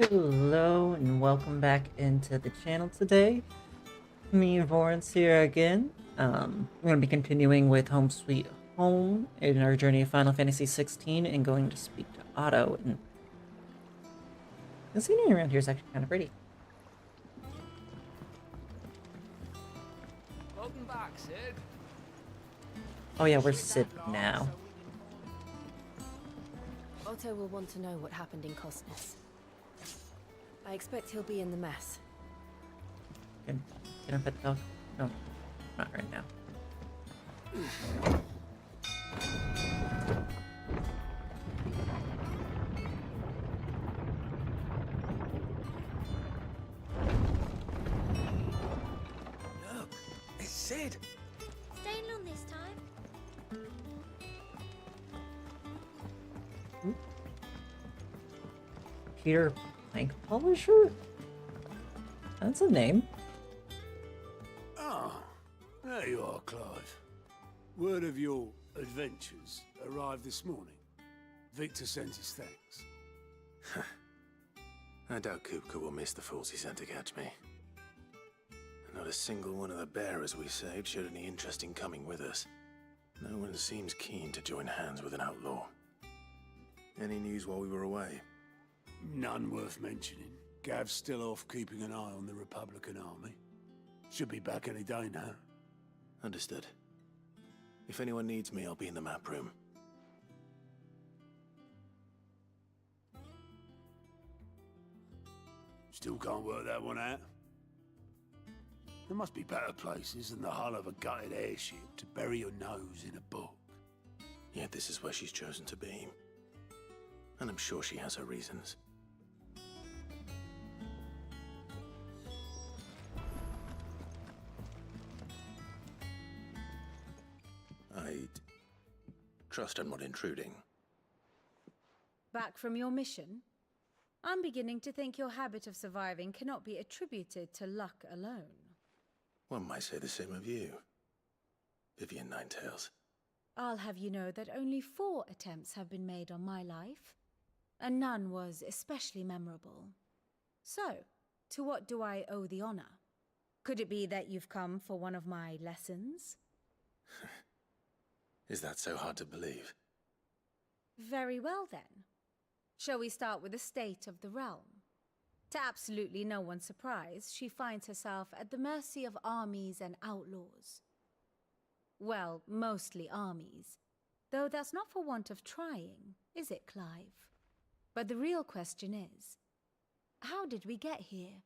Hello and welcome back into the channel today. Me, Vorance here again. We're going to be continuing with Home Sweet Home in our journey of Final Fantasy 16 and going to speak to Otto. And the scenery around here is actually kind of pretty. Welcome back, Sid. Oh yeah, we're Sid now. Otto will want to know what happened in Cosmos. I expect he'll be in the mess. Can I pet the dog? No, not right now. Look, it's Sid. Staying long this time? Peter Plank Polisher? That's a name. Ah, there you are, Clive. Word of your adventures arrived this morning. Victor sent his thanks. I doubt Kupka will miss the fools he sent to catch me. Not a single one of the bearers we saved showed any interest in coming with us. No one seems keen to join hands with an outlaw. Any news while we were away? None worth mentioning. Gav's still off keeping an eye on the Republican army. Should be back any day now. Understood. If anyone needs me, I'll be in the map room. Still can't work that one out. There must be better places than the hull of a gutted airship to bury your nose in a book. Yet this is where she's chosen to be. And I'm sure she has her reasons. I'd trust I'm not intruding. Back from your mission? I'm beginning to think your habit of surviving cannot be attributed to luck alone. One might say the same of you, Vivian Ninetails. I'll have you know that only 4 attempts have been made on my life, and none was especially memorable. So, to what do I owe the honor? Could it be that you've come for one of my lessons? Is that so hard to believe? Very well then. Shall we start with the state of the realm? To absolutely no one's surprise, she finds herself at the mercy of armies and outlaws. Well, mostly armies. Though that's not for want of trying, is it, Clive? But the real question is, how did we get here?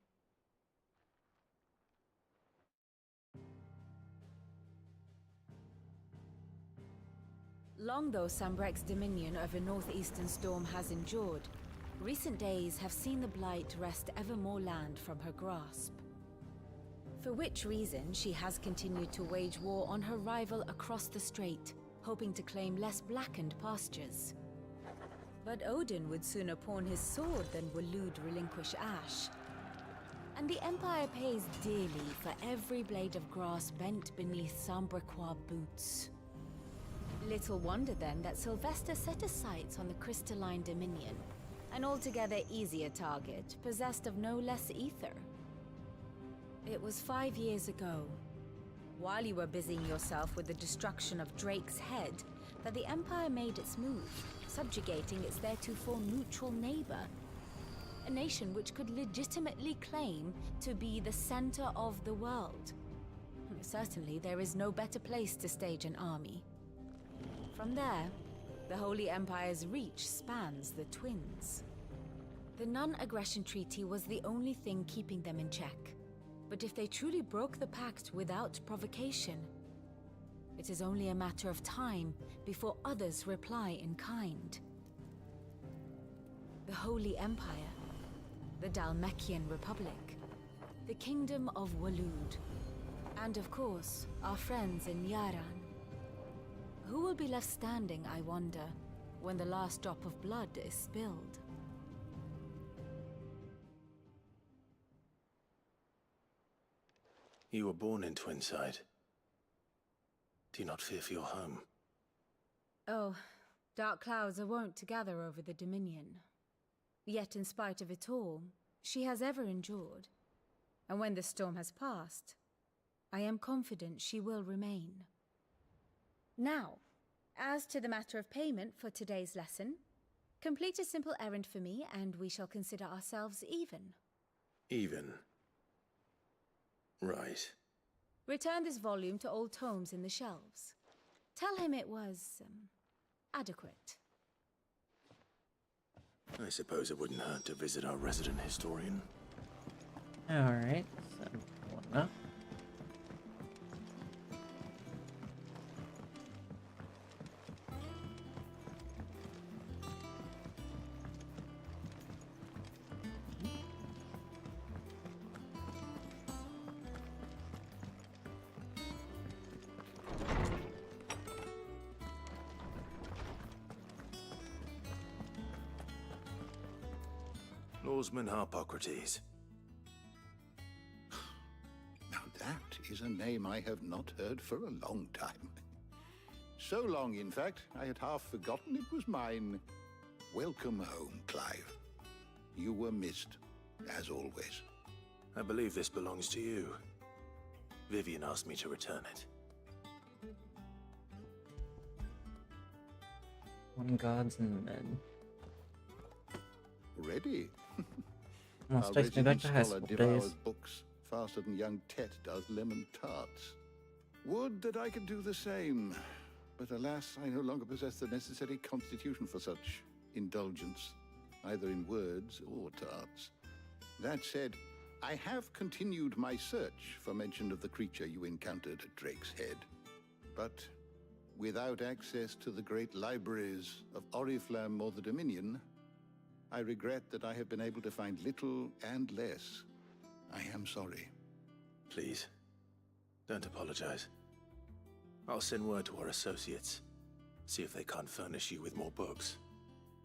Long though Sambrek's dominion over northeastern Storm has endured, recent days have seen the Blight wrest ever more land from her grasp. For which reason she has continued to wage war on her rival across the strait, hoping to claim less blackened pastures. But Odin would sooner pawn his sword than Waloed relinquish Ash. And the Empire pays dearly for every blade of grass bent beneath Sambrequois boots. Little wonder then that Sylvester set his sights on the crystalline dominion, an altogether easier target, possessed of no less ether. It was 5 years ago, while you were busying yourself with the destruction of Drake's head, that the Empire made its move, subjugating its theretofore neutral neighbor. A nation which could legitimately claim to be the center of the world. Certainly there is no better place to stage an army. From there, the Holy Empire's reach spans the Twins. The non-aggression treaty was the only thing keeping them in check. But if they truly broke the pact without provocation, it is only a matter of time before others reply in kind. The Holy Empire, the Dhalmekian Republic, the Kingdom of Waloed, and of course, our friends in Yaran. Who will be left standing, I wonder, when the last drop of blood is spilled? You were born in Twinside. Do you not fear for your home? Oh, dark clouds are wont to gather over the Dominion. Yet in spite of it all, she has ever endured. And when the storm has passed, I am confident she will remain. Now, as to the matter of payment for today's lesson, complete a simple errand for me and we shall consider ourselves even. Even. Right. Return this volume to old tomes in the shelves. Tell him it was, adequate. I suppose it wouldn't hurt to visit our resident historian. Alright, so one up. Lawsman Harpocrates. Now that is a name I have not heard for a long time. So long, in fact, I had half forgotten it was mine. Welcome home, Clive. You were missed, as always. I believe this belongs to you. Vivian asked me to return it. One gods and men. Ready? Almost Our takes me back resident to high scholar school devours days. books faster than young Tet does lemon tarts. Would that I could do the same. But alas, I no longer possess the necessary constitution for such indulgence, either in words or tarts. That said, I have continued my search for mention of the creature you encountered at Drake's Head. But without access to the great libraries of Oriflamme or the Dominion, I regret that I have been able to find little and less. I am sorry. Please, don't apologize. I'll send word to our associates. See if they can't furnish you with more books.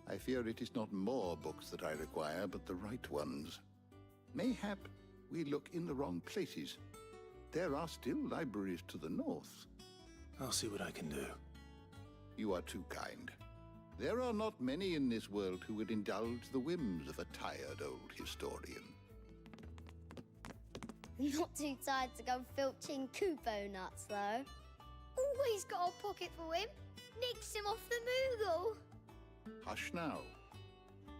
I fear it is not more books that I require, but the right ones. Mayhap we look in the wrong places. There are still libraries to the north. I'll see what I can do. You are too kind. There are not many in this world who would indulge the whims of a tired old historian. Not too tired to go filching Kupo nuts, though. Always got a pocket for him. Nicks him off the Moogle. Hush now.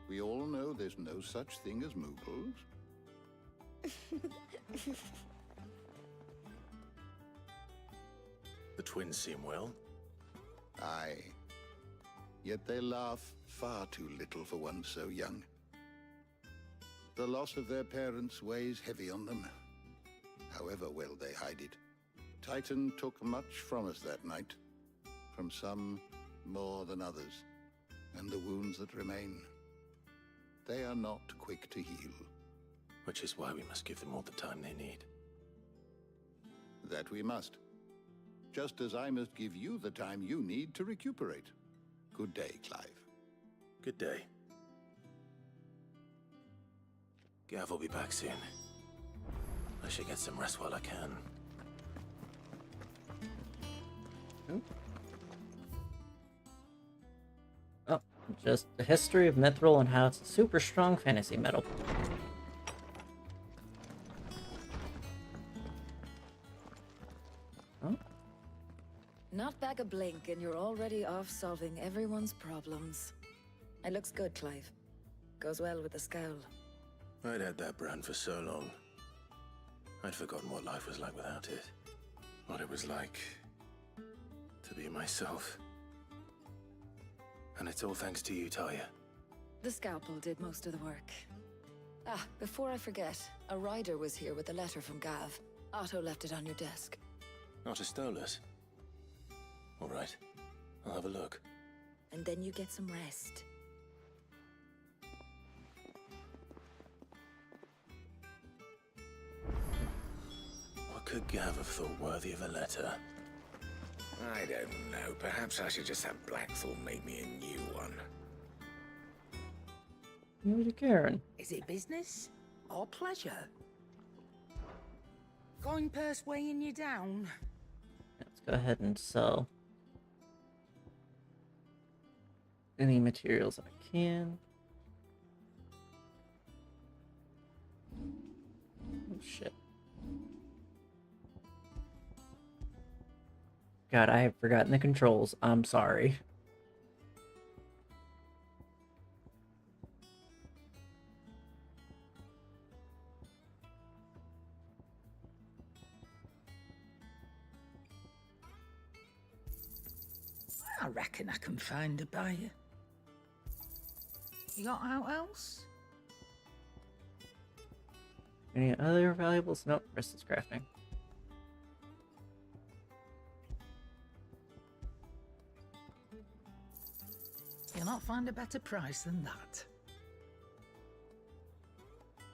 We all know there's no such thing as Moogles. The twins seem well. Aye. Yet they laugh far too little for one so young. The loss of their parents weighs heavy on them, however well they hide it. Titan took much from us that night, from some more than others, and the wounds that remain, they are not quick to heal. Which is why we must give them all the time they need. That we must. Just as I must give you the time you need to recuperate. Good day, Clive. Good day. Gav will be back soon. I should get some rest while I can. Oh, just the history of Mithril and how it's a super strong fantasy metal. Oh, Not back a blink and you're already off solving everyone's problems. It looks good, Clive. Goes well with the scowl. I'd had that brand for so long. I'd forgotten what life was like without it. What it was like to be myself. And it's all thanks to you, Talia. The scalpel did most of the work. Ah, before I forget, a rider was here with a letter from Gav. Otto left it on your desk. Not a Stolas. All right, I'll have a look. And then you get some rest. What could Gav have thought worthy of a letter? I don't know. Perhaps I should just have Blackthorn make me a new one. who's your Karen? Is it business or pleasure? Going purse weighing you down? Let's go ahead and sell any materials I can. shit. God, I have forgotten the controls. I'm sorry. I reckon I can find a buyer. You got out else? Any other valuables? Nope, rest is crafting. You'll not find a better price than that.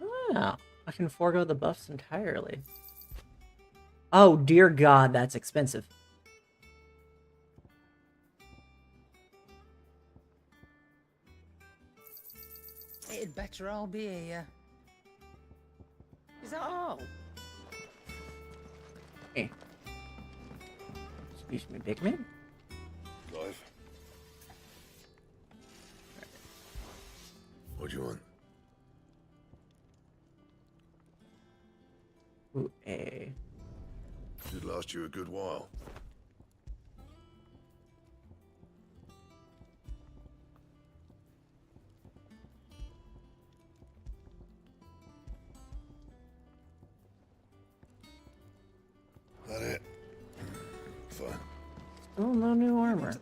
Oh, I can forego the buffs entirely. Oh, dear God, that's expensive. It'd better all be here. Is that all? Hey. Excuse me, big man. Clive? What do you want? Ooh, a. Should last you a good while. That it? Fine. Still no new armor.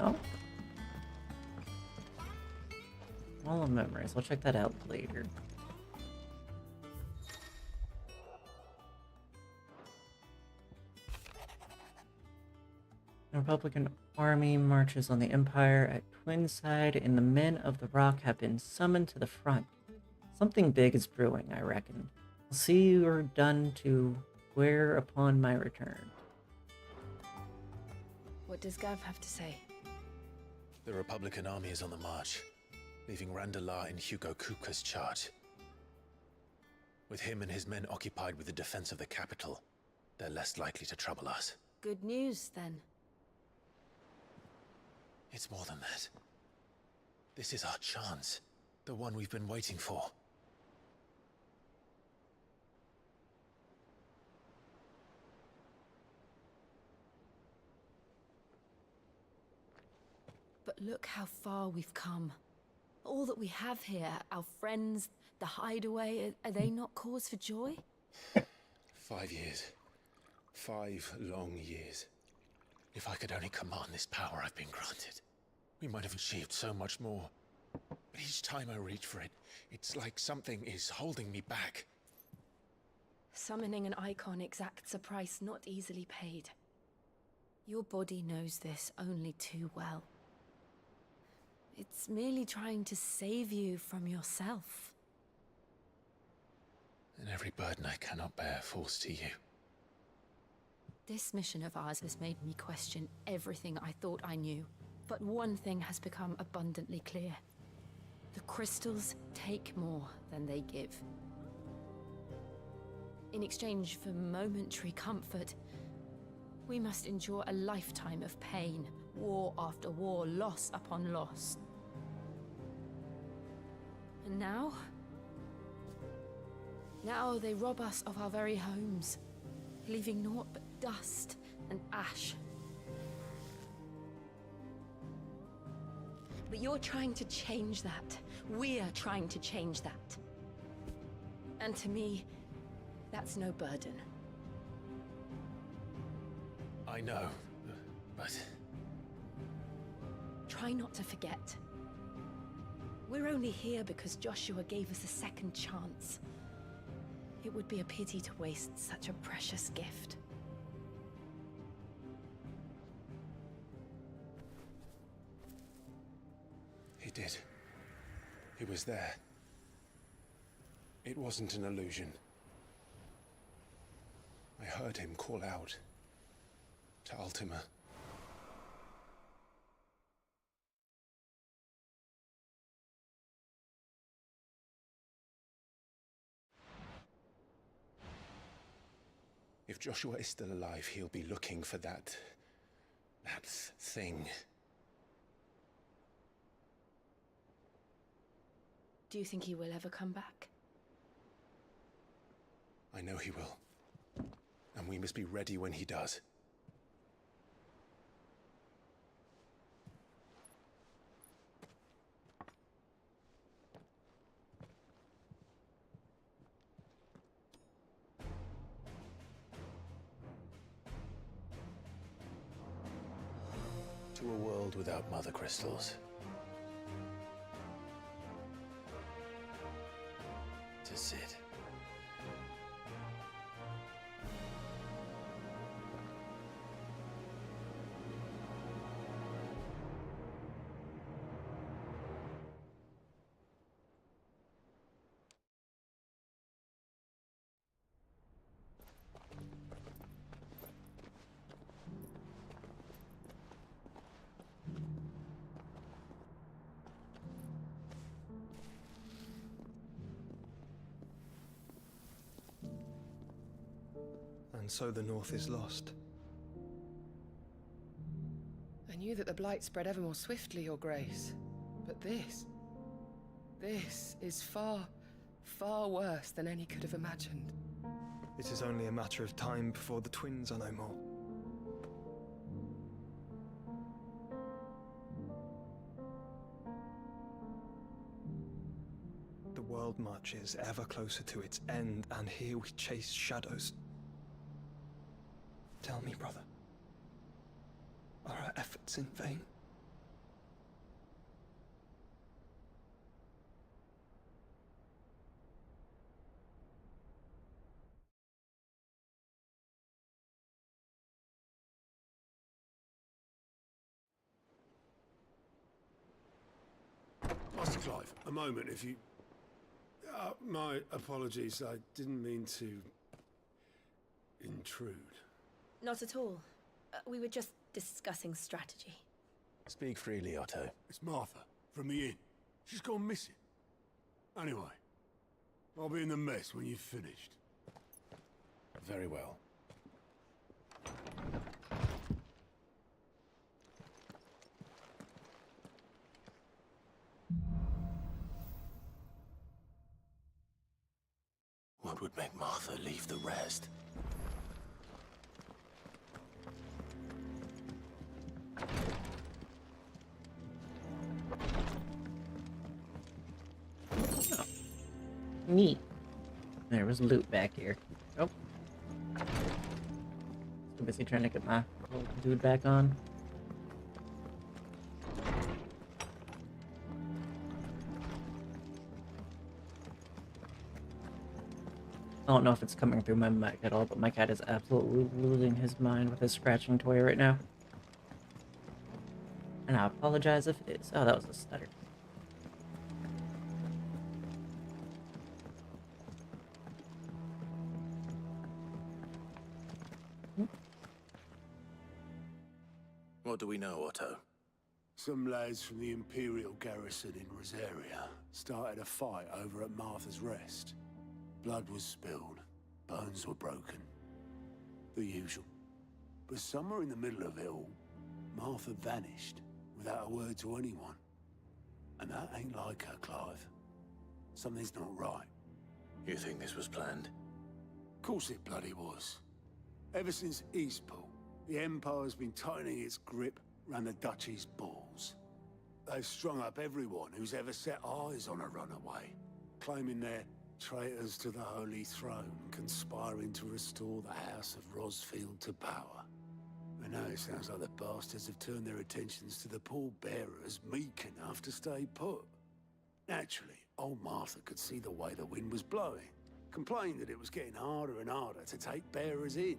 Oh. Wall of Memories. I'll check that out later. The Republican army marches on the Empire at Twinside, and the men of the Rock have been summoned to the front. Something big is brewing, I reckon. I'll see you're done to wear upon my return. What does Gav have to say? The Republican army is on the march, leaving Randalar in Hugo Kupka's charge. With him and his men occupied with the defense of the capital, they're less likely to trouble us. Good news, then. It's more than that. This is our chance. The one we've been waiting for. But look how far we've come. All that we have here, our friends, the hideaway, are they not cause for joy? 5 years. 5 long years. If I could only command this power I've been granted, we might have achieved so much more. But each time I reach for it, it's like something is holding me back. Summoning an icon exacts a price not easily paid. Your body knows this only too well. It's merely trying to save you from yourself. And every burden I cannot bear falls to you. This mission of ours has made me question everything I thought I knew. But one thing has become abundantly clear. The crystals take more than they give. In exchange for momentary comfort, we must endure a lifetime of pain, war after war, loss upon loss. And now they rob us of our very homes, leaving naught but dust and ash. But you're trying to change that. We're trying to change that. And to me, that's no burden. I know, but... Try not to forget. We're only here because Joshua gave us a second chance. It would be a pity to waste such a precious gift. He did. He was there. It wasn't an illusion. I heard him call out to Ultima. If Joshua is still alive, he'll be looking for that thing. Do you think he will ever come back? I know he will. And we must be ready when he does. To a world without mother crystals. To Sid. And so the North is lost. I knew that the Blight spread ever more swiftly, Your Grace. But this is far, far worse than any could have imagined. It is only a matter of time before the twins are no more. The world marches ever closer to its end, and here we chase shadows. Tell me, brother, are our efforts in vain? Master Clive, a moment, if you... my apologies, I didn't mean to... intrude. Not at all. We were just discussing strategy. Speak freely, Otto. It's Martha, from the inn. She's gone missing. Anyway, I'll be in the mess when you've finished. Very well. What would make Martha leave the rest? Oh. Neat. There was loot back here. Oh. Too busy trying to get my little dude back on. I don't know if it's coming through my mic at all, but my cat is absolutely losing his mind with his scratching toy right now. And I apologize if it is. Oh, that was a stutter. What do we know, Otto? Some lads from the Imperial garrison in Rosaria started a fight over at Martha's Rest. Blood was spilled, bones were broken. The usual. But somewhere in the middle of it all, Martha vanished without a word to anyone. And that ain't like her, Clive. Something's not right. You think this was planned? Of course it bloody was. Ever since Eastpool, the Empire's been tightening its grip round the Duchy's balls. They've strung up everyone who's ever set eyes on a runaway, claiming they're traitors to the Holy Throne, conspiring to restore the House of Rosfield to power. And now it sounds like the bastards have turned their attentions to the pallbearers meek enough to stay put. Naturally, old Martha could see the way the wind was blowing, complained that it was getting harder and harder to take bearers in.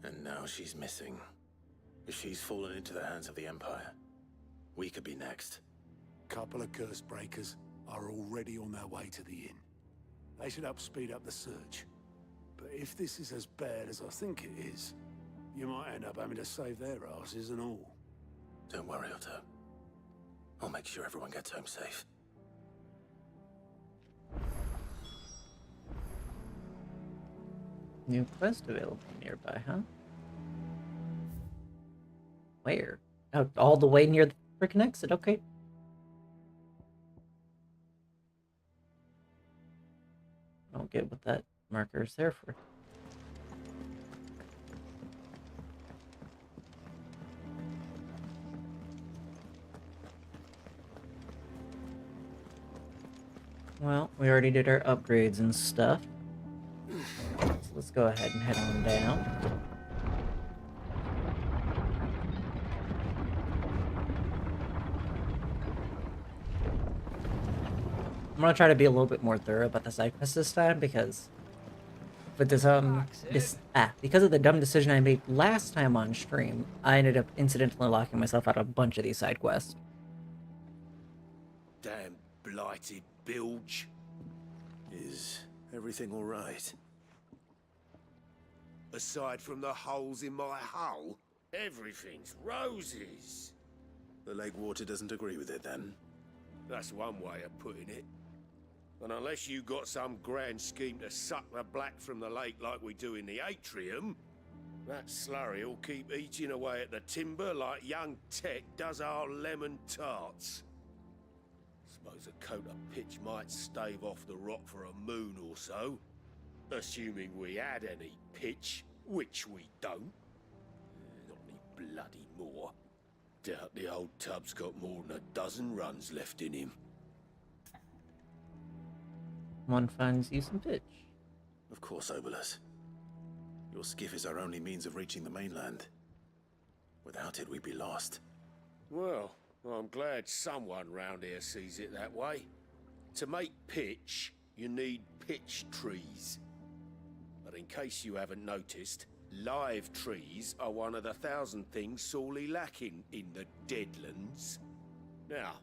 And now she's missing. If she's fallen into the hands of the Empire, we could be next. Couple of curse breakers are already on their way to the inn. They should help speed up the search. But if this is as bad as I think it is, you might end up having to save their asses and all. Don't worry, Otto. I'll make sure everyone gets home safe. New quest available nearby, huh? Where? Oh, all the way near the freaking exit, okay. don't get what that marker is there for. Well, we already did our upgrades and stuff. So let's go ahead and head on down. I'm gonna try to be a little bit more thorough about the side quests this time because with this because of the dumb decision I made last time on stream, I ended up incidentally locking myself out of a bunch of these side quests. Damn blighted bilge. Is everything all right? Aside from the holes in my hull, everything's roses. The lake water doesn't agree with it, then? That's one way of putting it. And unless you got some grand scheme to suck the black from the lake like we do in the atrium, that slurry will keep eating away at the timber like young Tech does our lemon tarts. Suppose a coat of pitch might stave off the rot for a moon or so, assuming we had any pitch, which we don't. Not any bloody more. Doubt the old tub's got more than a dozen runs left in him. One finds you some pitch. Of course, Obolus. Your skiff is our only means of reaching the mainland. Without it, we'd be lost. Well, I'm glad someone round here sees it that way. To make pitch, you need pitch trees. But in case you haven't noticed, live trees are one of the 1,000 things sorely lacking in the Deadlands. Now,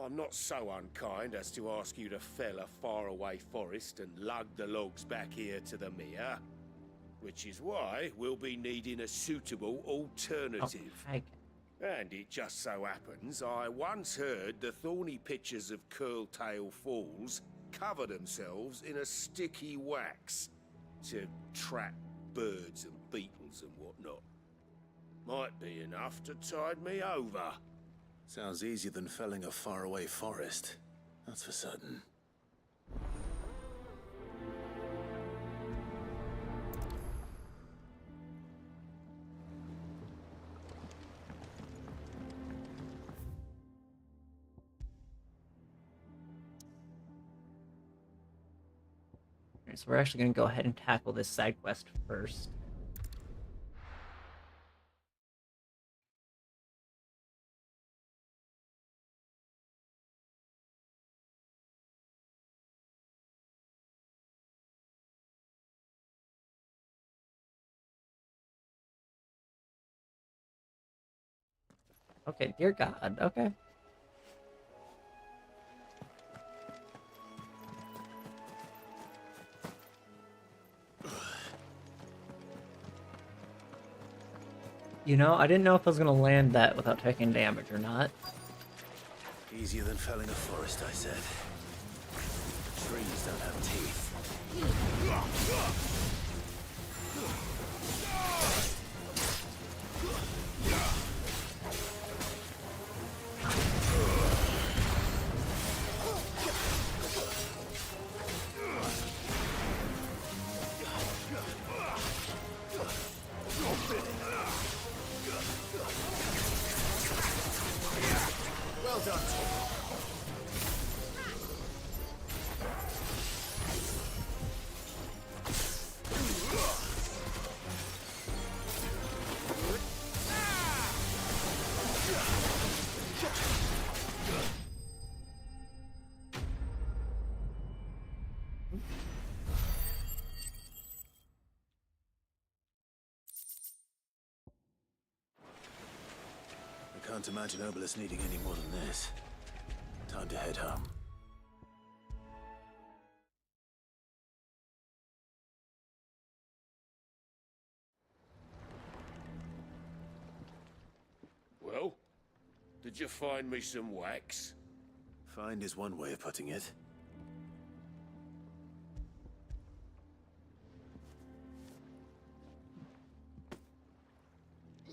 I'm not so unkind as to ask you to fell a faraway forest and lug the logs back here to the mere, which is why we'll be needing a suitable alternative. Oh, and it just so happens I once heard the thorny pitchers of Curltail Falls cover themselves in a sticky wax to trap birds and beetles and whatnot. Might be enough to tide me over. Sounds easier than felling a faraway forest. That's for certain. Alright, so we're actually going to go ahead and tackle this side quest first. Okay, dear God, okay. You know, I didn't know if I was gonna land that without taking damage or not. Easier than felling a forest, I said. Trees don't have teeth. Well done, Tom. I can't imagine Obolus needing any more than this. Time to head home. Well, did you find me some wax? Find is one way of putting it.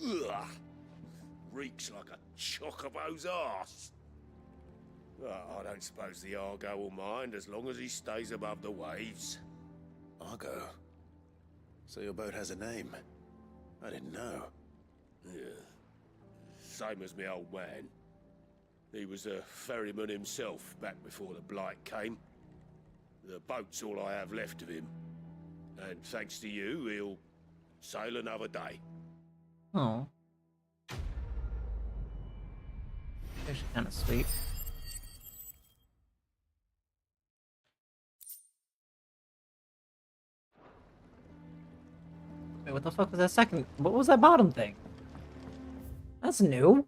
Ugh. Reeks like a chocobo's arse. Well, I don't suppose the Argo will mind as long as he stays above the waves. Argo? So your boat has a name? I didn't know. Yeah. Same as my old man. He was a ferryman himself back before the Blight came. The boat's all I have left of him. And thanks to you, he'll sail another day. Oh. Actually kind of sweet. Wait, what the fuck was that second? What was that bottom thing? That's new.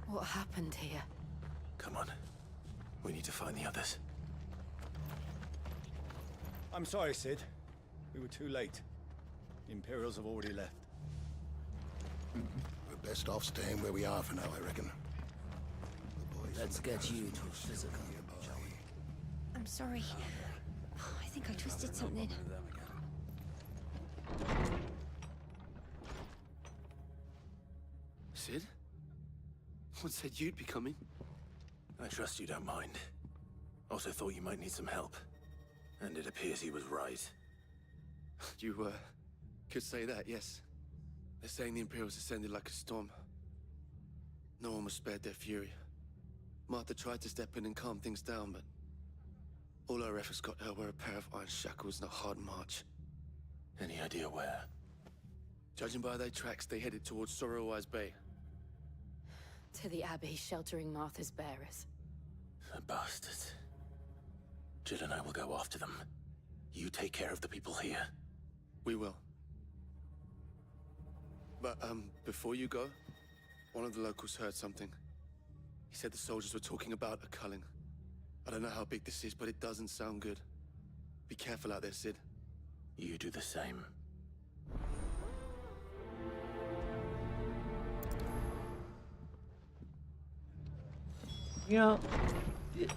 What happened here? Come on. We need to find the others. I'm sorry, Sid. We were too late. The Imperials have already left. We're best off staying where we are for now, I reckon. Let's get you to physical, shall we? I'm sorry. I think I twisted something. Sid? What said you'd be coming? I trust you don't mind. Also thought you might need some help. And it appears he was right. You, could say that, yes. They're saying the Imperials ascended like a storm. No one was spared their fury. Martha tried to step in and calm things down, but all our efforts got her were a pair of iron shackles and a hard march. Any idea where? Judging by their tracks, they headed towards Sorrowwise Bay. To the Abbey sheltering Martha's bearers. The bastards. Jill and I will go after them. You take care of the people here. We will. But, before you go, one of the locals heard something. He said the soldiers were talking about a culling. I don't know how big this is, but it doesn't sound good. Be careful out there, Sid. You do the same. You know,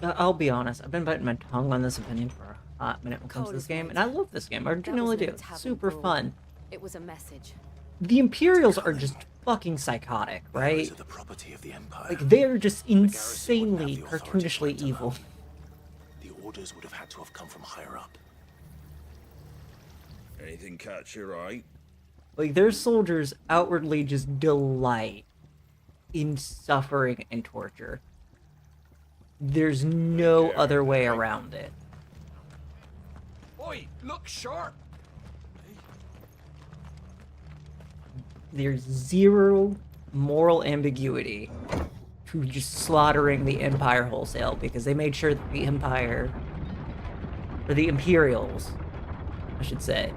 I'll be honest, I've been biting my tongue on this opinion for a hot minute when it comes to this game, and I love this game. I genuinely do. It's super fun. It was a message. The Imperials are just fucking psychotic, right? The property of the Empire. Like, they're just insanely, cartoonishly evil. The orders would have had to have come from higher up. Anything catch your eye? Like, their soldiers outwardly just delight in suffering and torture. There's no other way around it. Oi, look sharp! There's zero moral ambiguity to just slaughtering the Empire wholesale because they made sure that the Empire, or the Imperials, I should say,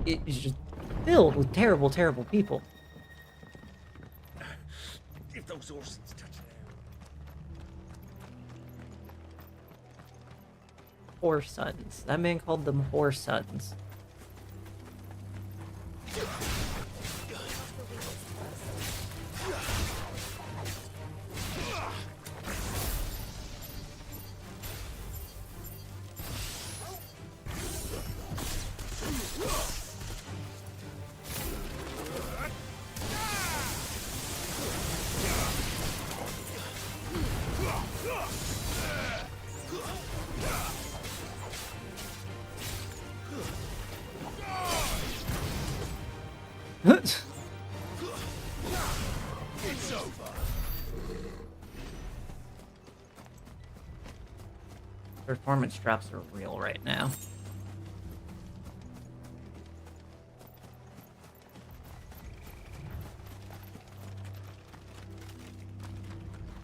it is just filled with terrible, terrible people. If those horses touch Whore sons. That man called them whore sons. It's over. Performance drops are real right now.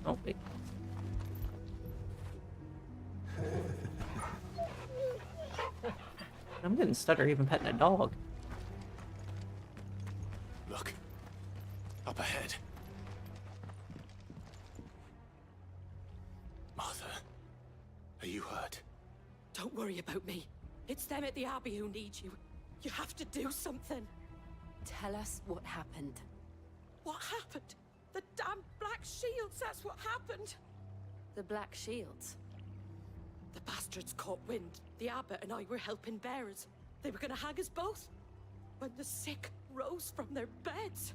Oh, wait. I'm getting stutter even petting a dog. Look. Up ahead. Martha. Are you hurt? Don't worry about me. It's them at the Abbey who need you. You have to do something. Tell us what happened. What happened? The damn Black Shields, that's what happened. The Black Shields? The bastards caught wind. The abbot and I were helping bearers. They were gonna hang us both. When the sick rose from their beds,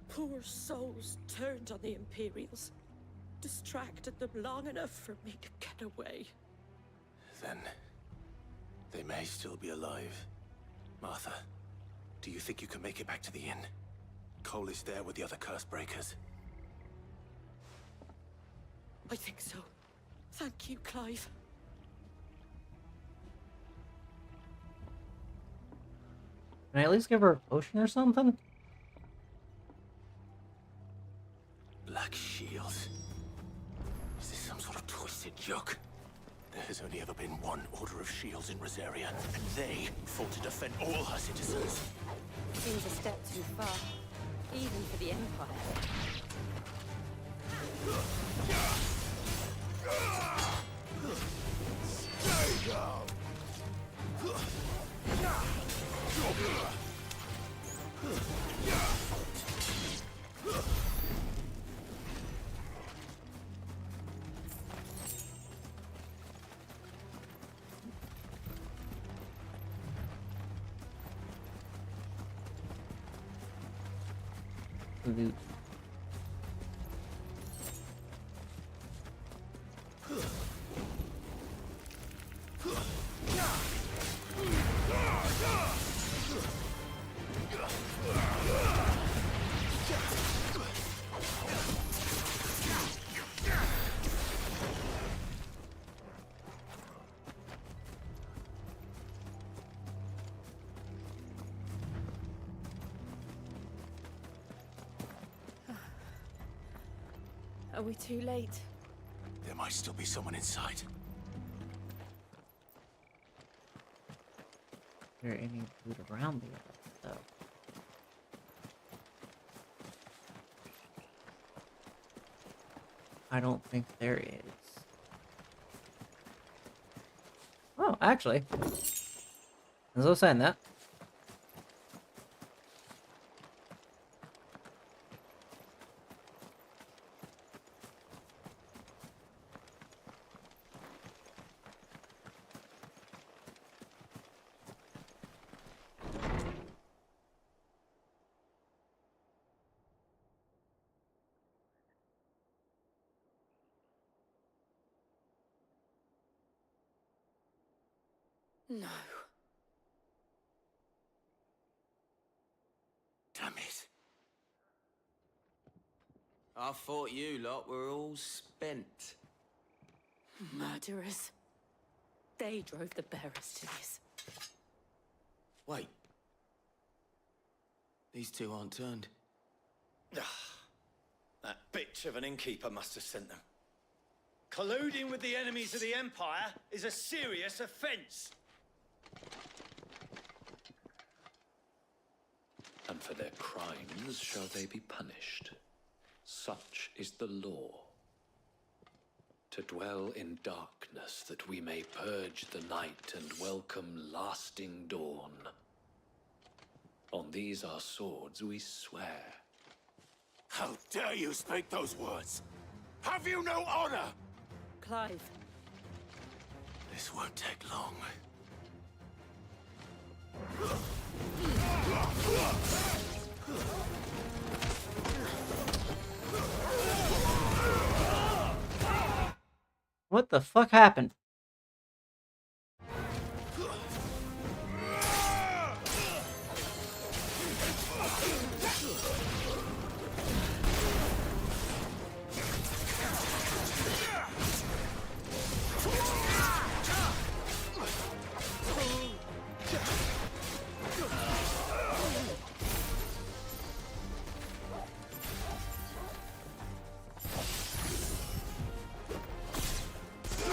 poor souls turned on the Imperials. Distracted them long enough for me to get away. Then they may still be alive. Martha, do you think you can make it back to the inn? Cole is there with the other curse breakers. I think so. Thank you, Clive. Can I at least give her a potion or something? Black Shields? Is this some sort of twisted joke? There has only ever been one Order of Shields in Rosaria, and they fought to defend all her citizens. Seems a step too far, even for the Empire. Stay down! Loot. Are we too late? There might still be someone inside. Is there any loot around the earth, though? I don't think there is. Oh, actually. As I was saying that. No. Damn it. I thought you lot were all spent. Murderers. They drove the bearers to this. Wait. These two aren't turned. That bitch of an innkeeper must have sent them. Colluding with the enemies of the Empire is a serious offense. And for their crimes shall they be punished. Such is the law. To dwell in darkness that we may purge the night and welcome lasting dawn. On these our swords we swear. How dare you speak those words? Have you no honor? Clive. This won't take long. What the fuck happened?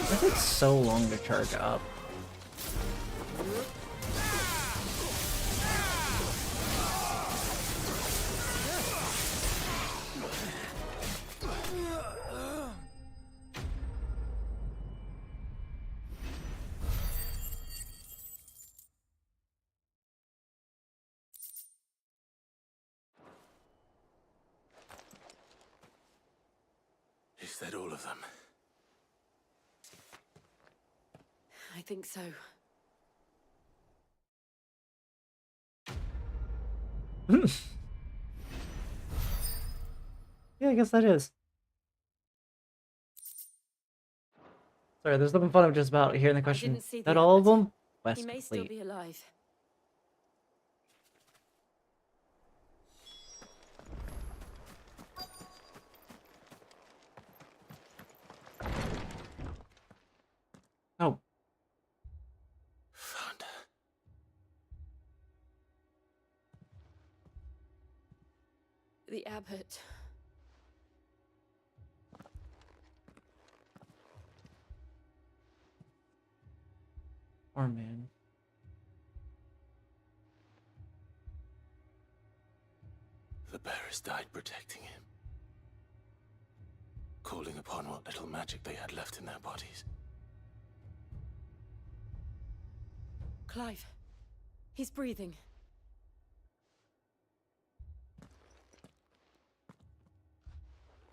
It takes so long to charge up. Is that all of them? I think so. Yeah, I guess that is. Sorry, there's nothing funny just about hearing the question. didn't see That the all of abbot. them? Quest He may still complete. be alive. Oh. Found her. The abbot. Poor man. The bearers died protecting him, calling upon what little magic they had left in their bodies. Clive. He's breathing.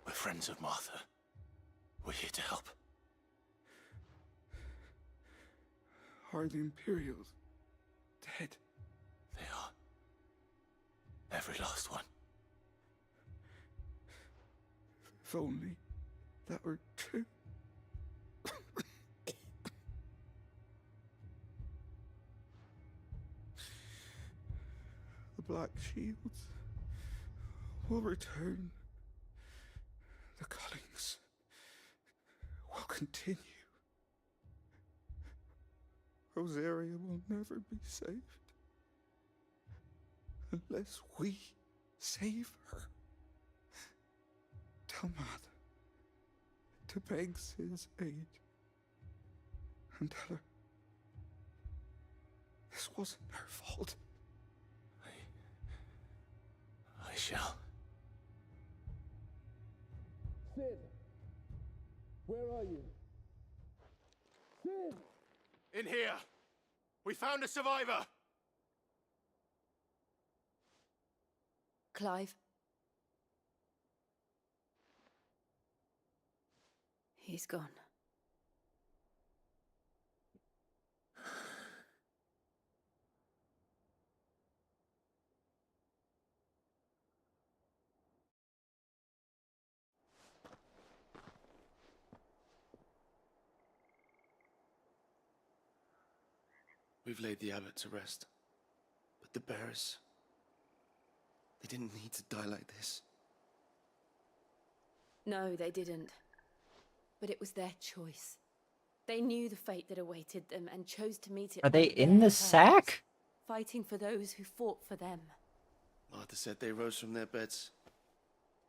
We're friends of Martha. We're here to help. Are the Imperials dead? They are. Every last one. If only that were true. The Black Shields will return. The cullings will continue. Rosaria will never be saved unless we save her. Tell Matt to beg Sid's aid and tell her this wasn't her fault. I shall. Sid! Where are you? Sid! In here! We found a survivor! Clive. He's gone. We've laid the abbot to rest. But the bearers... they didn't need to die like this. No, they didn't. But it was their choice. They knew the fate that awaited them and chose to meet it. Are they on in their the terms, sack? fighting for those who fought for them. Martha said they rose from their beds,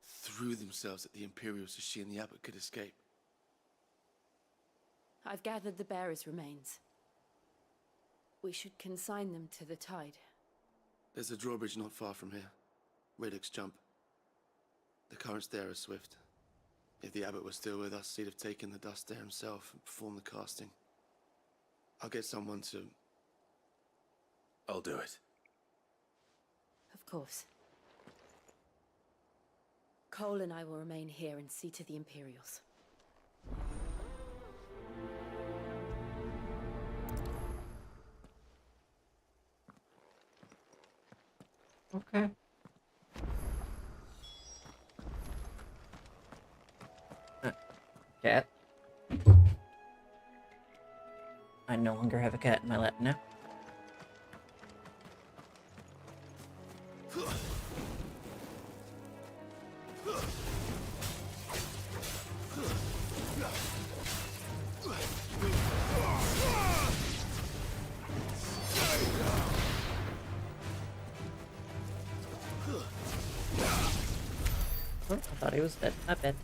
threw themselves at the Imperials so she and the abbot could escape. I've gathered the bearers' remains. We should consign them to the tide. There's a drawbridge not far from here. Radix Jump. The currents there are swift. If the abbot was still with us, he'd have taken the dust there himself and performed the casting. I'll get someone to... I'll do it. Of course. Cole and I will remain here and see to the Imperials. Okay. Cat. I no longer have a cat in my lap now. Oh, I thought he was dead. Not bad.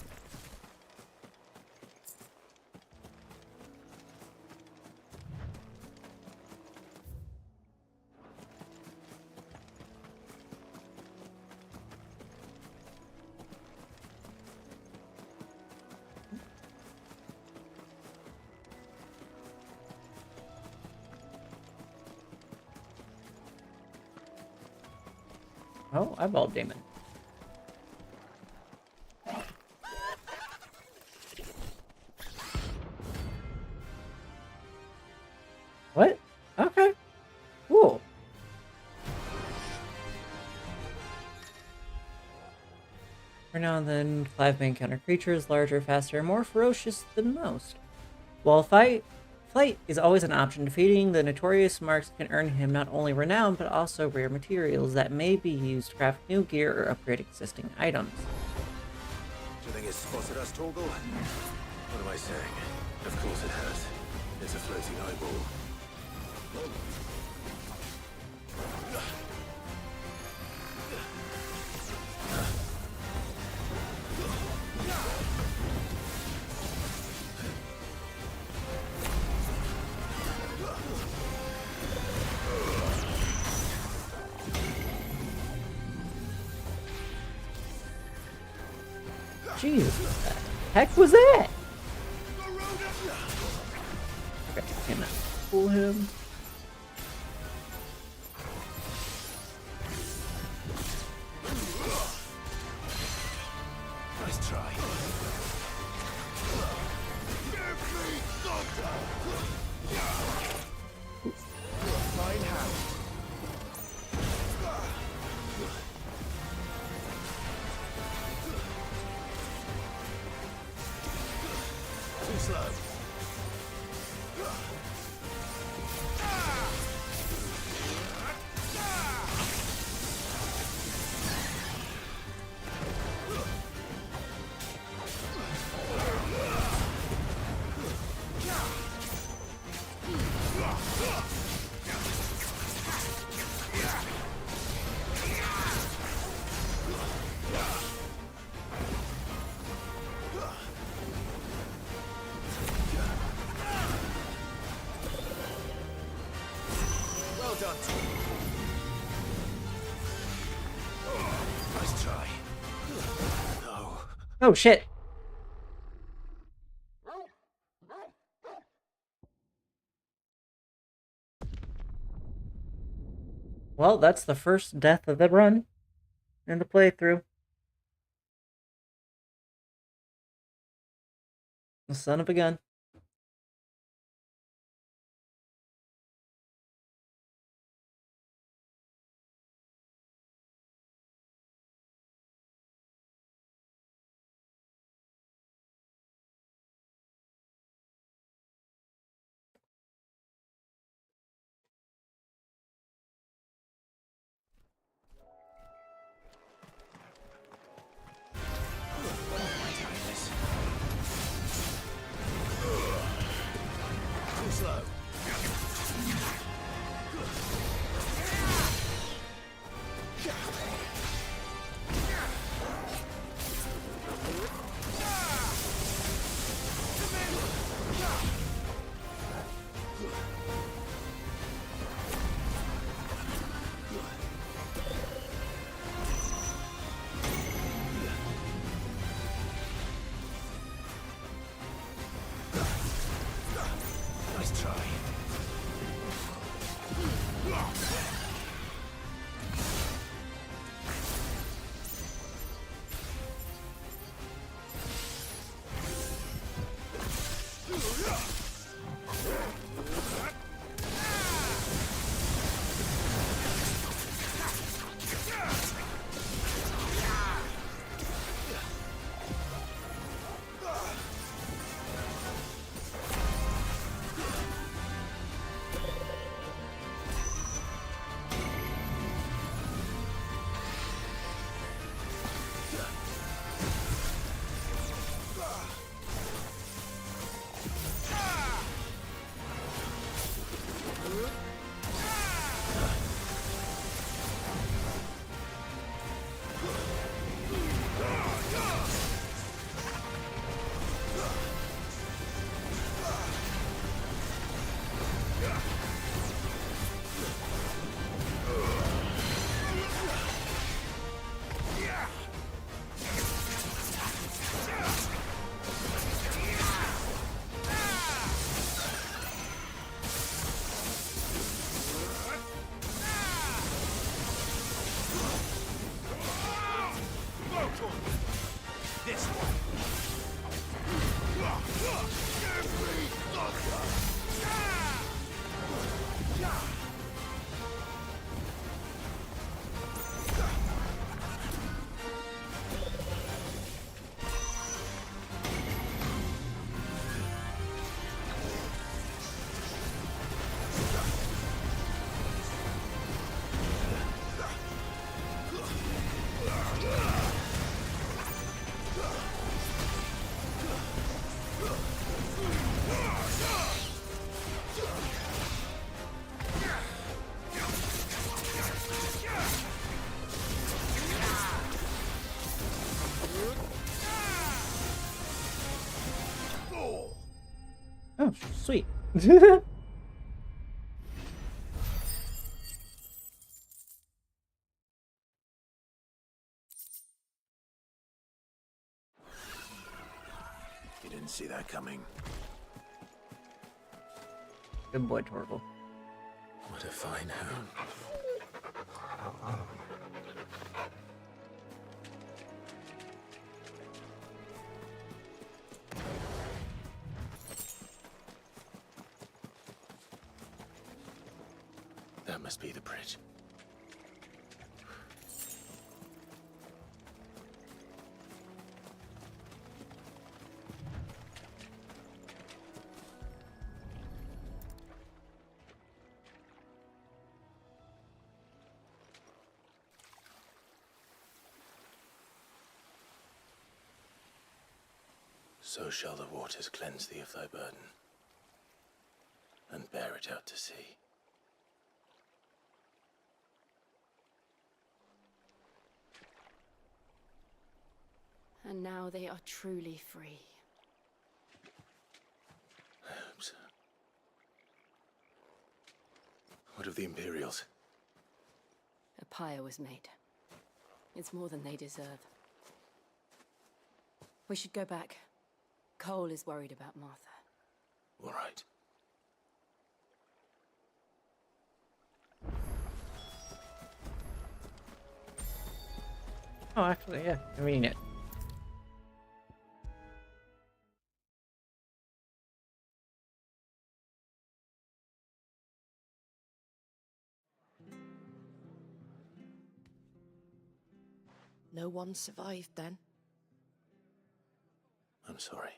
Oh, eyeball demon. Every now and then, Clive may encounter creatures larger, faster, and more ferocious than most. While flight is always an option, defeating the notorious marks can earn him not only renown, but also rare materials that may be used to craft new gear or upgrade existing items. Do you think it's spotted us, Torgal? What am I saying? Of course it has. It's a floating eyeball. Jesus, what the heck was that? Okay, can I pull him? Nice try. Fine hand. Too slow. Well done. Nice try. No. Oh shit. Well, that's the first death of the run in the playthrough. The son of a gun. Sweet. You didn't see that coming. Good boy, Torval. What a fine hound. That must be the bridge. So shall the waters cleanse thee of thy burden, and bear it out to sea. And now they are truly free. I hope so. What of the Imperials? A pyre was made. It's more than they deserve. We should go back. Cole is worried about Martha. All right. Oh, actually, yeah, convenient. No one survived then? I'm sorry.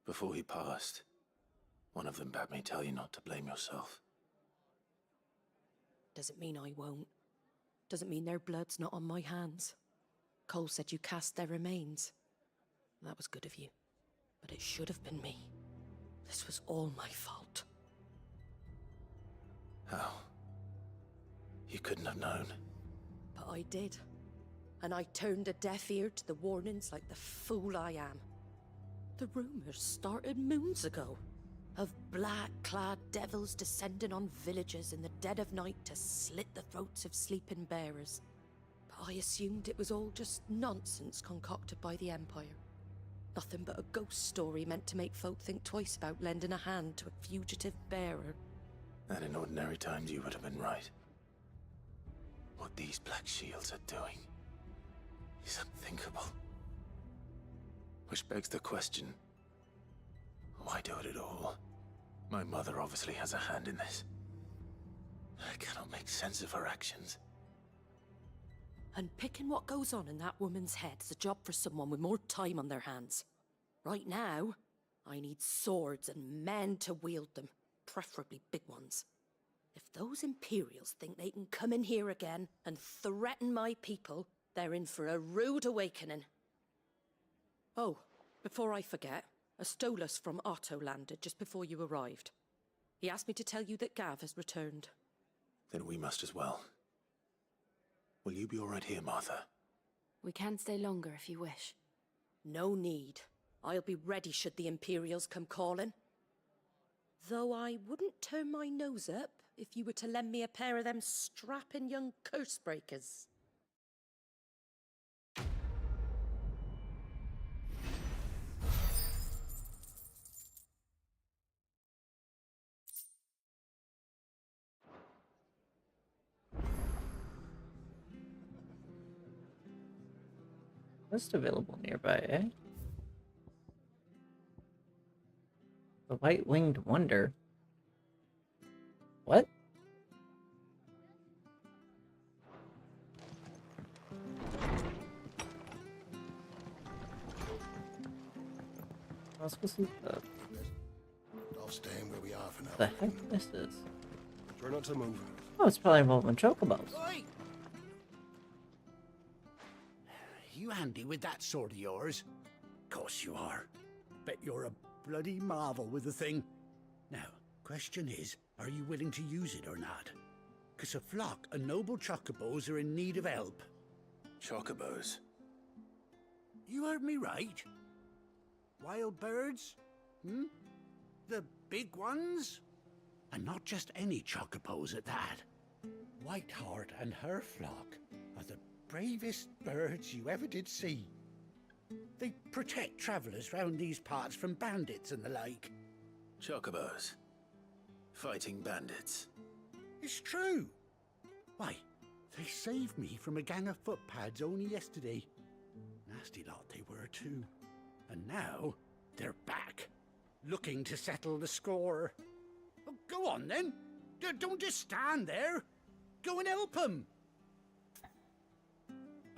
Before he passed, one of them bade me tell you not to blame yourself. Doesn't mean I won't. Doesn't mean their blood's not on my hands. Cole said you cast their remains. That was good of you. But it should have been me. This was all my fault. How? You couldn't have known. But I did. And I turned a deaf ear to the warnings like the fool I am. The rumors started moons ago. Of black-clad devils descending on villages in the dead of night to slit the throats of sleeping bearers. But I assumed it was all just nonsense concocted by the Empire. Nothing but a ghost story meant to make folk think twice about lending a hand to a fugitive bearer. And in ordinary times you would have been right. What these Black Shields are doing is unthinkable. Which begs the question, why do it at all? My mother obviously has a hand in this. I cannot make sense of her actions. And picking what goes on in that woman's head is a job for someone with more time on their hands. Right now, I need swords and men to wield them, preferably big ones. If those Imperials think they can come in here again and threaten my people, they're in for a rude awakening. Oh, before I forget, a Stolas from Otto landed just before you arrived. He asked me to tell you that Gav has returned. Then we must as well. Will you be all right here, Martha? We can stay longer if you wish. No need. I'll be ready should the Imperials come calling. Though I wouldn't turn my nose up if you were to lend me a pair of them strapping young curse breakers. List available nearby, eh? The White-Winged Wonder. What? Let's go see I'll stand where we are for now. the heck this is. Try not to move. Oh, it's probably involving chocobos. Oi! You handy with that sword of yours? Course you are. Bet you're a bloody marvel with the thing. Now, question is, are you willing to use it or not? 'Cause a flock of noble chocobos are in need of help. Chocobos? You heard me right. Wild birds? Hmm? The big ones? And not just any chocobos at that. Whiteheart and her flock are the bravest birds you ever did see. They protect travellers round these parts from bandits and the like. Chocobos. Fighting bandits. It's true. Why, they saved me from a gang of footpads only yesterday. Nasty lot they were too. And now, they're back, looking to settle the score. Oh, go on then. Don't just stand there. Go and help them.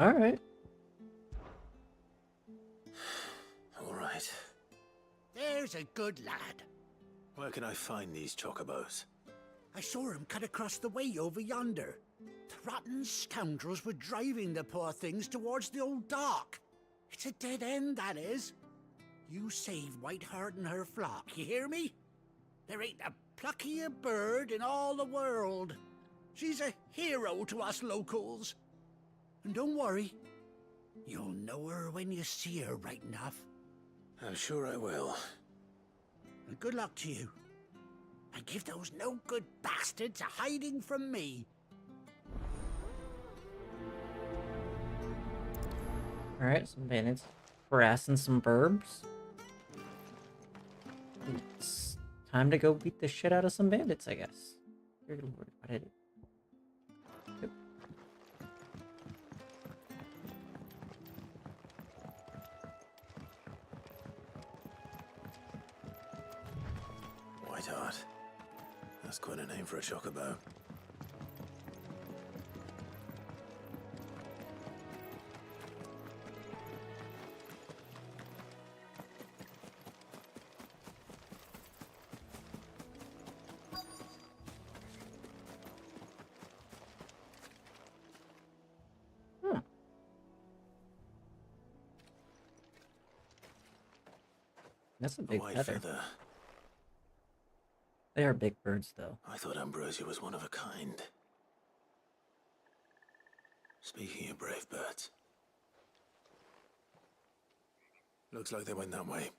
Alright. Alright. There's a good lad. Where can I find these chocobos? I saw him cut across the way over yonder. The rotten scoundrels were driving the poor things towards the old dock. It's a dead end, that is. You save Whiteheart and her flock, you hear me? There ain't a pluckier bird in all the world. She's a hero to us locals. And don't worry, you'll know her when you see her right enough. I'm sure I will. And good luck to you. And give those no-good bastards a hiding from me. Alright, some bandits harassing some burbs. It's time to go beat the shit out of some bandits, I guess. Good lord, what did it? Yep. Whiteheart. That's quite a name for a chocobo. That's a big white feather. feather. They are big birds, though. I thought Ambrosia was one of a kind. Speaking of brave birds. Looks like they went that way.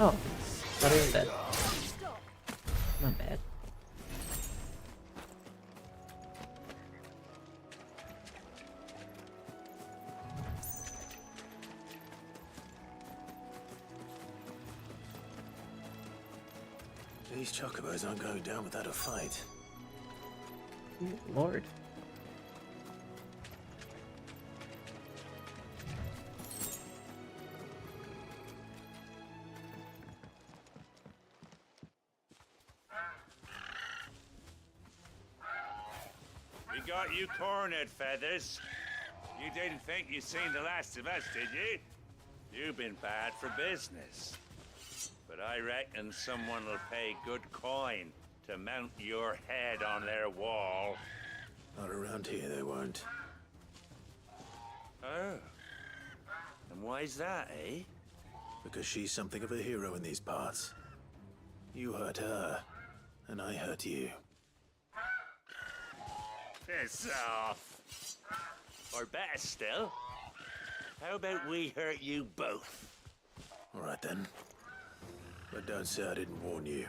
Oh, thought he was dead. Not bad. These chocobos aren't going down without a fight. Ooh, Lord. We got you cornered, Feathers. You didn't think you'd seen the last of us, did you? You've been bad for business. But I reckon someone will pay good coin to mount your head on their wall. Not around here, they won't. Oh. And why's that, eh? Because she's something of a hero in these parts. You hurt her, and I hurt you. Piss off. Or better still, how about we hurt you both? All right then. But don't say I didn't warn you.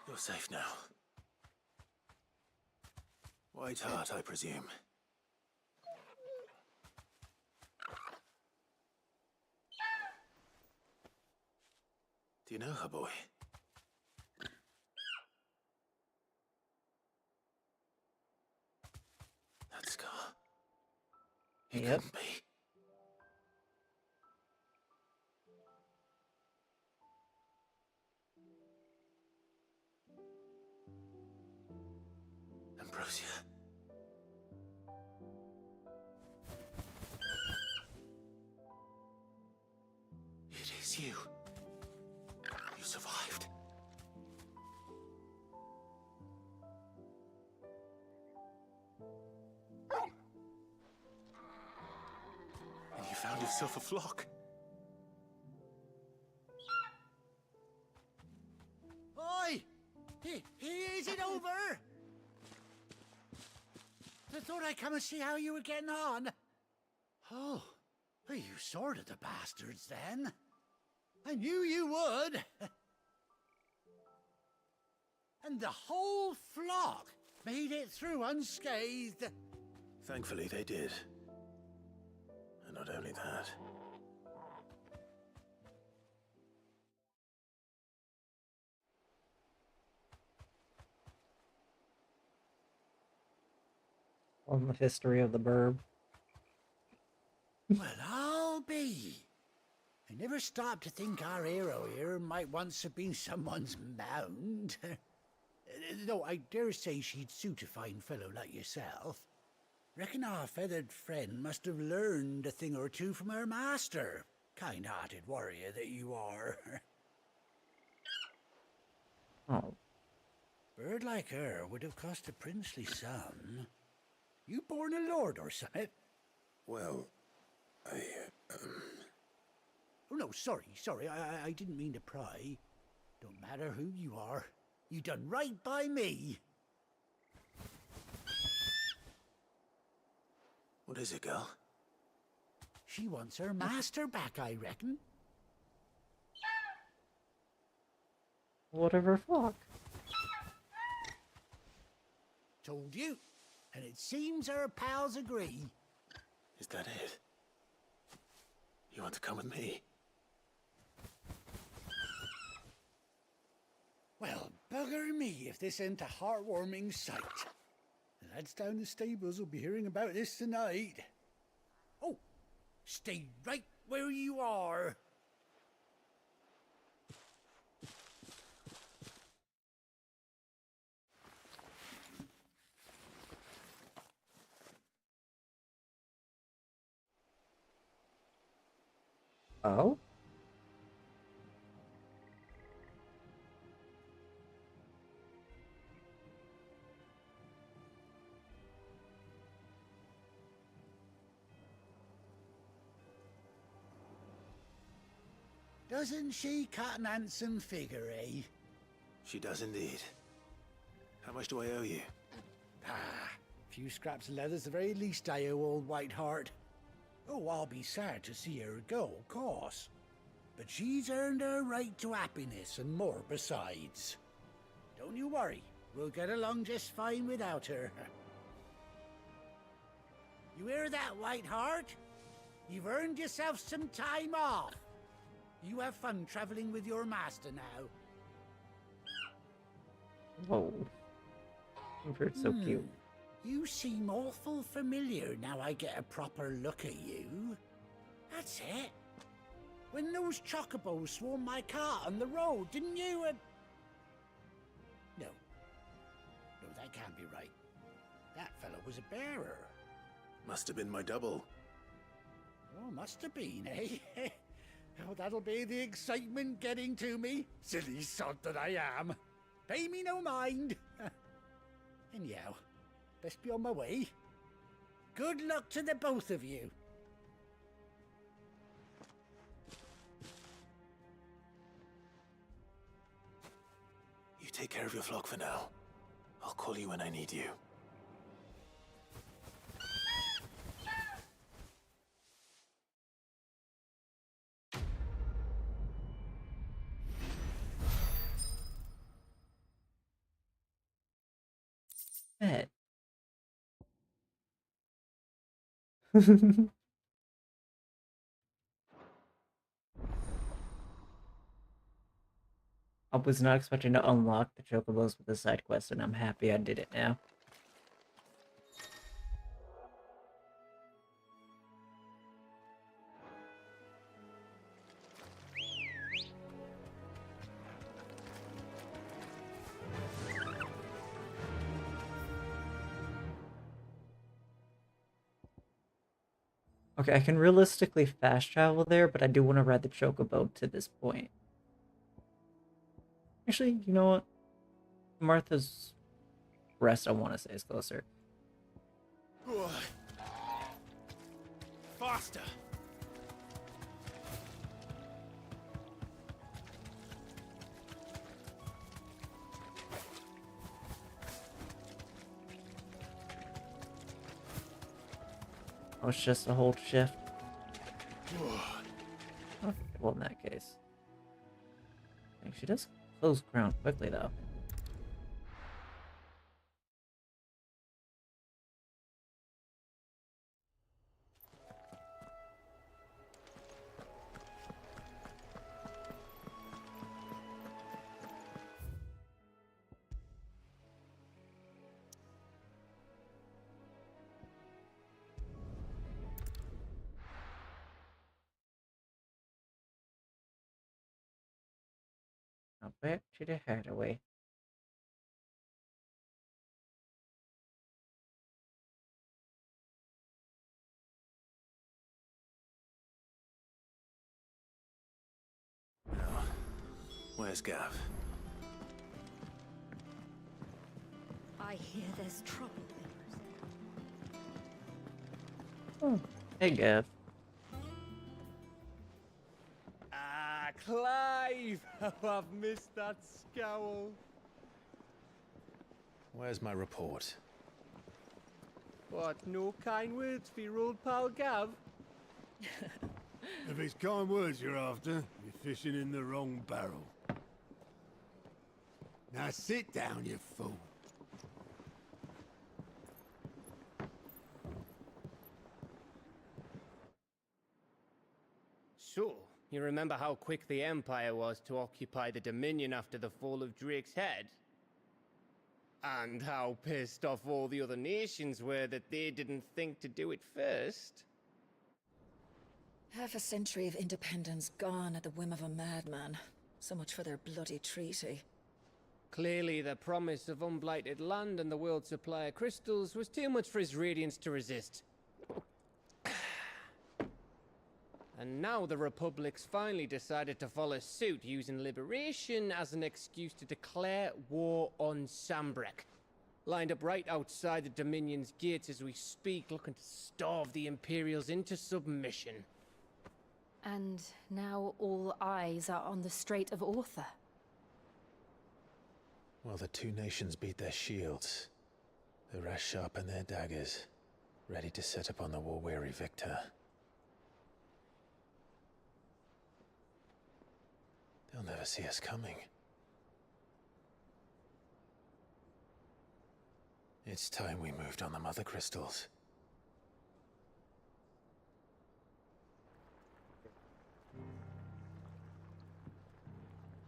You're safe now. White Hart, I presume. Do you know her, boy? That scar. It Yep. couldn't be. Ambrosia. It is you. You survived. And you found yourself a flock. Oi! Is it over? I thought I'd come and see how you were getting on. Oh, well, you sorted the bastards then. I knew you would. And the whole flock made it through unscathed. Thankfully, they did. And not only that. On the history of the burb. Well, I'll be. I never stopped to think our hero here might once have been someone's mound. Though I dare say she'd suit a fine fellow like yourself. Reckon our feathered friend must have learned a thing or two from her master. Kind-hearted warrior that you are. Oh. Bird like her would have cost a princely sum. You born a lord or something? Well, Oh, no, sorry. I didn't mean to pry. Don't matter who you are. You done right by me. What is it, girl? She wants her master back, I reckon. Whatever flock. Told you. And it seems our pals agree. Is that it? You want to come with me? Well, bugger me if this ain't a heartwarming sight. The lads down the stables will be hearing about this tonight. Oh, stay right where you are. Oh? Doesn't she cut an handsome figure, eh? She does indeed. How much do I owe you? Ah, a few scraps of leather's the very least I owe old White Hart. Oh, I'll be sad to see her go, of course. But she's earned her right to happiness and more besides. Don't you worry, we'll get along just fine without her. You hear that, White Hart? You've earned yourself some time off. You have fun traveling with your master now. Whoa. Bird's so cute. You seem awful familiar now I get a proper look at you. That's it. When those chocobos swarmed my car on the road, didn't you? No. No, that can't be right. That fellow was a bearer. Must have been my double. Oh, must have been, eh? Oh, that'll be the excitement getting to me. Silly sod that I am. Pay me no mind. Anyhow, best be on my way. Good luck to the both of you. You take care of your flock for now. I'll call you when I need you. bet. I was not expecting to unlock the chocobos with the side quest, and I'm happy I did it now. Okay, I can realistically fast travel there, but I do want to ride the chocobo to this point. Actually, you know what? Martha's Rest, I want to say, is closer. Faster! Oh, it's just a hold shift. Okay, well, in that case. I think she does close ground quickly, though. Now back to the hideaway. Where's Gav? I hear there's trouble. Oh, hey, Gav. Ah, Clive! How I've missed that scowl. Where's my report? What, no kind words for your old pal Gav? If it's kind words you're after, you're fishing in the wrong barrel. Now sit down, you fool. So, you remember how quick the Empire was to occupy the Dominion after the fall of Drake's head? And how pissed off all the other nations were that they didn't think to do it first? Half a century of independence gone at the whim of a madman. So much for their bloody treaty. Clearly, the promise of unblighted land and the world's supply of crystals was too much for his radiance to resist. And now the Republic's finally decided to follow suit, using liberation as an excuse to declare war on Sambrek. Lined up right outside the Dominion's gates as we speak, looking to starve the Imperials into submission. And now all eyes are on the Strait of Author. While the two nations beat their shields, the rest sharpen their daggers, ready to set upon the war-weary victor. They'll never see us coming. It's time we moved on the Mother Crystals.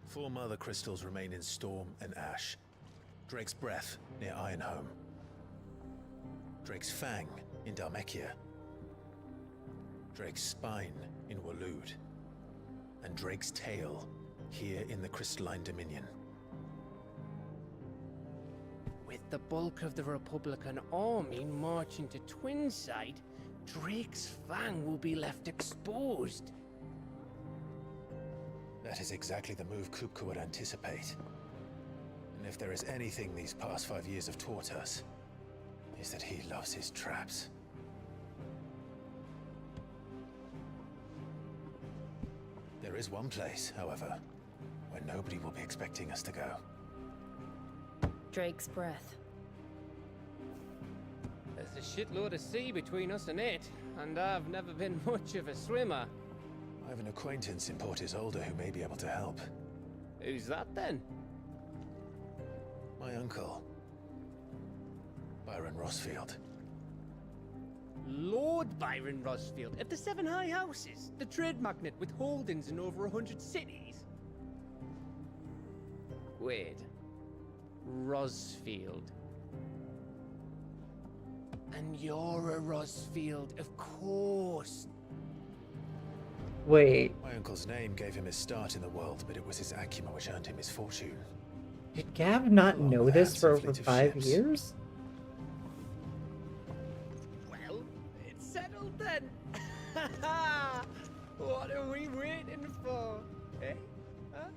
Four Mother Crystals remain in Storm and Ash. Drake's Breath near Ironhome. Drake's Fang in Dhalmekia. Drake's Spine in Waloed. And Drake's Tail here in the Crystalline Dominion. With the bulk of the Republican army marching to Twinside, Drake's Fang will be left exposed. That is exactly the move Kupka would anticipate. And if there is anything these past 5 years have taught us, is that he loves his traps. There is one place, however, where nobody will be expecting us to go. Drake's Breath. There's a shitload of sea between us and it, and I've never been much of a swimmer. I have an acquaintance in Port Isolde who may be able to help. Who's that then? My uncle. Byron Rossfield. Lord Byron Rosfield of the Seven High Houses, the trade magnate with holdings in over 100 cities. Wait. Rosfield. And you're a Rosfield, of course. Wait. My uncle's name gave him his start in the world, but it was his acumen which earned him his fortune. Did Gav not know this for over fleet of 5 ships. years? Well, it's settled then. What are we waiting for? Eh? Huh?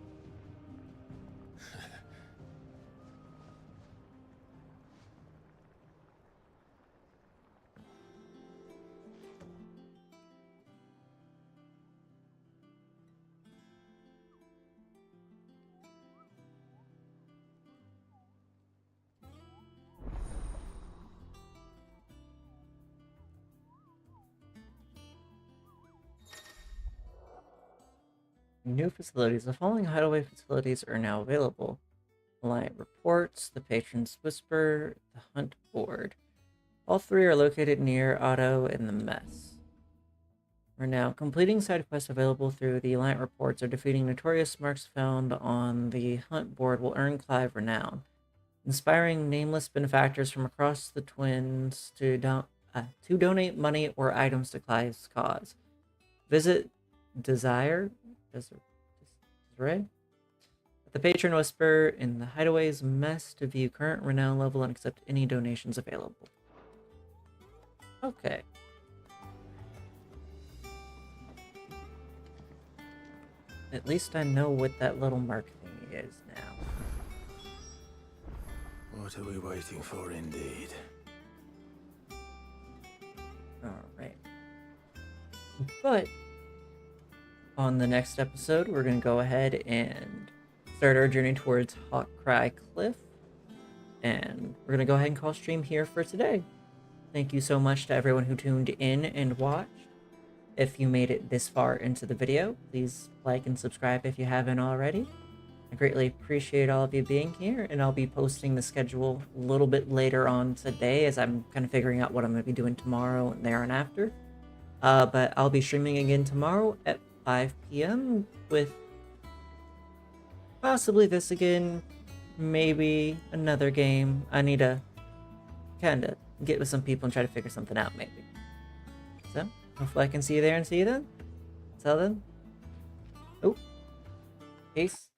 New facilities. The following hideaway facilities are now available. Alliant Reports, the Patron's Whisper, the Hunt Board. All three are located near Otto and the Mess. We're now completing side quests available through the Alliant Reports or defeating notorious marks found on the Hunt Board will earn Clive renown. Inspiring nameless benefactors from across the Twins to donate money or items to Clive's cause. Visit Desire at the Patron Whisper in the Hideaway's Mess to view current renown level and accept any donations available. Okay. At least I know what that little mark thingy is now. What are we waiting for, indeed? Alright. But on the next episode, we're going to go ahead and start our journey towards Hawkcry Cliff. And we're going to go ahead and call stream here for today. Thank you so much to everyone who tuned in and watched. If you made it this far into the video, please like and subscribe if you haven't already. I greatly appreciate all of you being here, and I'll be posting the schedule a little bit later on today as I'm kind of figuring out what I'm going to be doing tomorrow and there and after. But I'll be streaming again tomorrow at 5 p.m. with possibly this again, maybe another game. I need to kind of get with some people and try to figure something out, maybe. So, hopefully I can see you there and see you then. Until then. Oh. Peace.